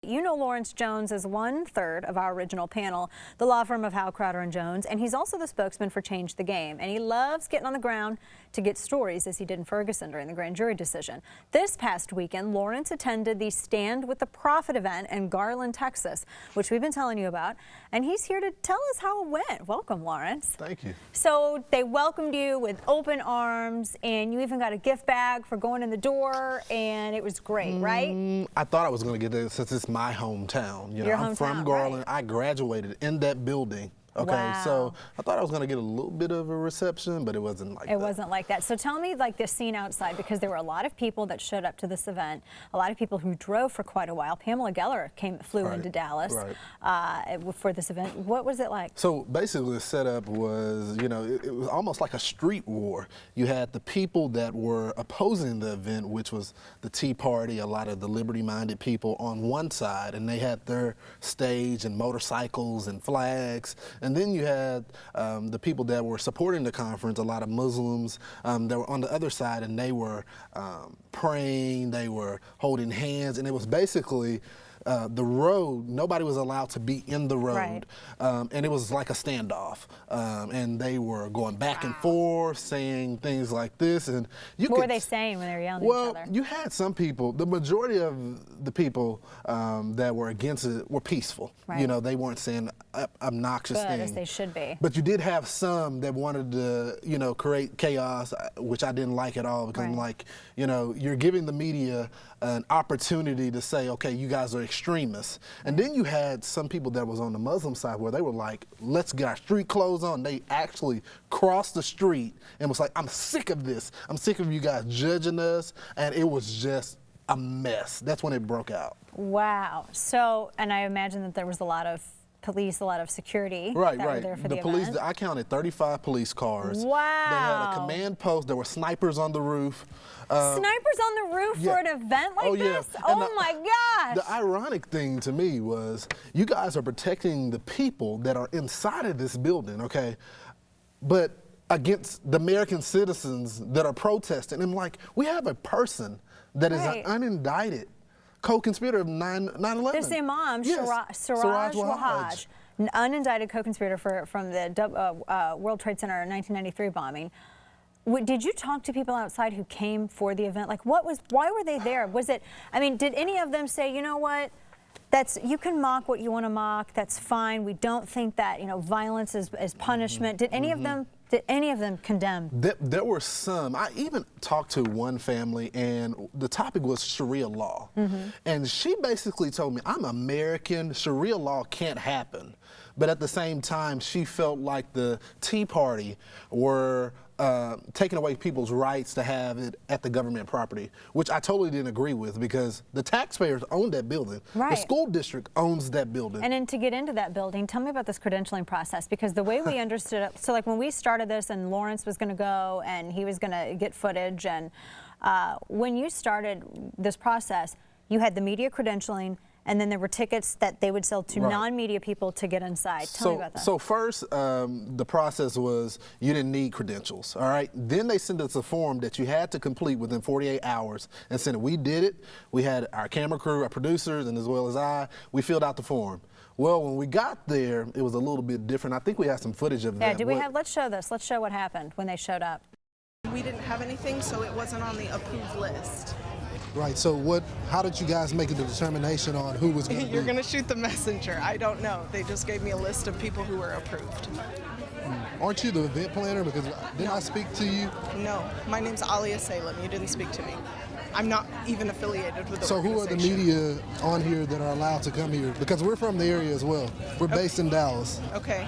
You know Lawrence Jones is 1/3 of our original panel, the law firm of Howe, Crowder and Jones, and he's also the spokesman for Change the Game. And he loves getting on the ground to get stories, as he did in Ferguson during the grand jury decision. This past weekend, Lawrence attended the Stand with the Prophet event in Garland, Texas, which we've been telling you about. And he's here to tell us how it went. Welcome, Lawrence. Thank you. So they welcomed you with open arms, and you even got a gift bag for going in the door, and it was great, right? I thought I was going to get it since it's my hometown. You know, Your I'm hometown, from Garland. right. I graduated in that building. Okay, Wow. so I thought I was going to get a little bit of a reception, but it wasn't like that. It wasn't like that. So tell me, like, the scene outside, because there were a lot of people that showed up to this event, a lot of people who drove for quite a while. Pamela Geller flew into Dallas for this event. What was it like? So basically the setup was, you know, it was almost like a street war. You had the people that were opposing the event, which was the Tea Party, a lot of the liberty-minded people on one side, and they had their stage and motorcycles and flags. And then you had the people that were supporting the conference, a lot of Muslims that were on the other side, and they were praying, they were holding hands, and it was basically the road. Nobody was allowed to be in the road, right. And it was like a standoff, and they were going back and forth, saying things like this. And what were they saying when they were yelling at each other? Well, you had some people. The majority of the people that were against it were peaceful. Right. You know, they weren't saying obnoxious Good, things. as they should be. But you did have some that wanted to, you know, create chaos, which I didn't like at all, because I'm like, you know, you're giving the media an opportunity to say, okay, you guys are extremists. And then you had some people that was on the Muslim side where they were like, let's get our street clothes on. They actually crossed the street and was like, I'm sick of this. I'm sick of you guys judging us. And it was just a mess. That's when it broke out. Wow. So, and I imagine that there was a lot of police, a lot of security that were there for the police, event. I counted 35 police cars. Wow. They had a command post. There were snipers on the roof. Snipers on the roof for an event like this? Oh my gosh. The ironic thing to me was you guys are protecting the people that are inside of this building, okay? But against the American citizens that are protesting. I'm like, we have a person that is unindicted co-conspirator of 9/11. This imam, Siraj Wahaj, an unindicted co-conspirator from the World Trade Center 1993 bombing. Did you talk to people outside who came for the event? Like, why were they there? Was it, I mean, did any of them say, you know what, you can mock what you want to mock, that's fine, we don't think that, you know, violence is punishment. Did any of them condemn? There were some. I even talked to one family, and the topic was Sharia law. And she basically told me, I'm American, Sharia law can't happen. But at the same time, she felt like the Tea Party were taking away people's rights to have it at the government property, which I totally didn't agree with, because the taxpayers own that building. Right. The school district owns that building. And then to get into that building, tell me about this credentialing process, because the way we understood it, so like when we started this and Lawrence was going to go and he was going to get footage, and when you started this process, you had the media credentialing, and then there were tickets that they would sell to non-media people to get inside. Tell me about that. So first, the process was you didn't need credentials, all right? Then they sent us a form that you had to complete within 48 hours and send it. We did it. We had our camera crew, our producers, and as well as we filled out the form. Well, when we got there, it was a little bit different. I think we had some footage of that. Yeah, let's show this. Let's show what happened when they showed up. We didn't have anything, so it wasn't on the approved list. Right, so how did you guys make the determination on who was going to You're going to shoot the messenger. I don't know. They just gave me a list of people who were approved. Aren't you the event planner? Because didn't I speak to you? No, my name's Alia Salem. You didn't speak to me. I'm not even affiliated with the So who are the media on here that are allowed to come here? Because we're from the area as well. We're based in Dallas. Okay.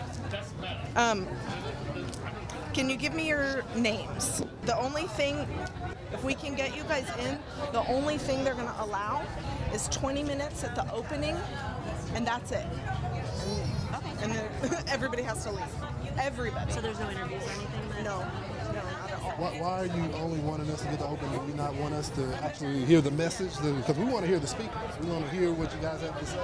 Can you give me your names? The only thing, if we can get you guys in, the only thing they're going to allow is 20 minutes at the opening, and that's it. And then everybody has to leave. Everybody. So there's no interviews or anything? No, not at all. Why are you only wanting us to get the opening? Do you not want us to actually hear the message? Because we want to hear the speakers. We want to hear what you guys have to say,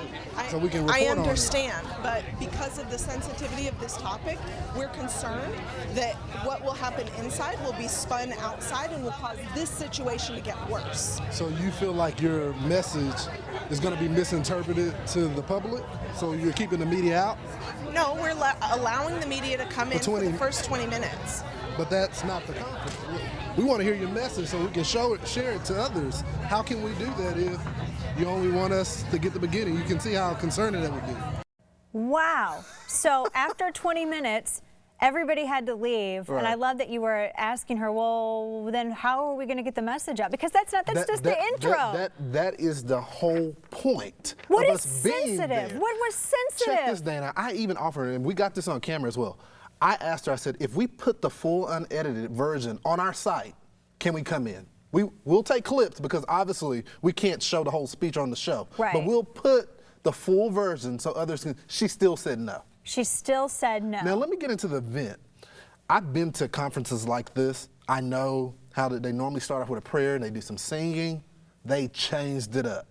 so we can report on it. I understand, but because of the sensitivity of this topic, we're concerned that what will happen inside will be spun outside and will cause this situation to get worse. So you feel like your message is going to be misinterpreted to the public? So you're keeping the media out? No, we're allowing the media to come in for the first 20 minutes. But that's not the conference. We want to hear your message so we can share it to others. How can we do that if you only want us to get the beginning? You can see how concerning that would be. Wow. So after 20 minutes, everybody had to leave, right. and I love that you were asking her, well, then how are we going to get the message out? Because that's just the intro. That is the whole point What of is us being sensitive? there. What was sensitive? Check this, Dana. I even offered, and we got this on camera as well. I asked her, I said, if we put the full unedited version on our site, can we come in? We'll take clips because obviously we can't show the whole speech on the show. Right. But we'll put the full version so others can. She still said no. She still said no. Now let me get into the event. I've been to conferences like this. I know how they normally start off with a prayer and they do some singing. They changed it up.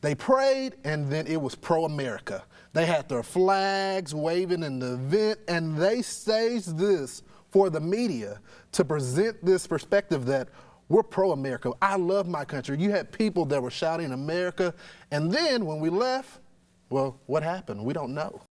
They prayed and then it was pro-America. They had their flags waving in the event and they staged this for the media to present this perspective that we're pro-America. I love my country. You had people that were shouting America, and then when we left, well, what happened? We don't know.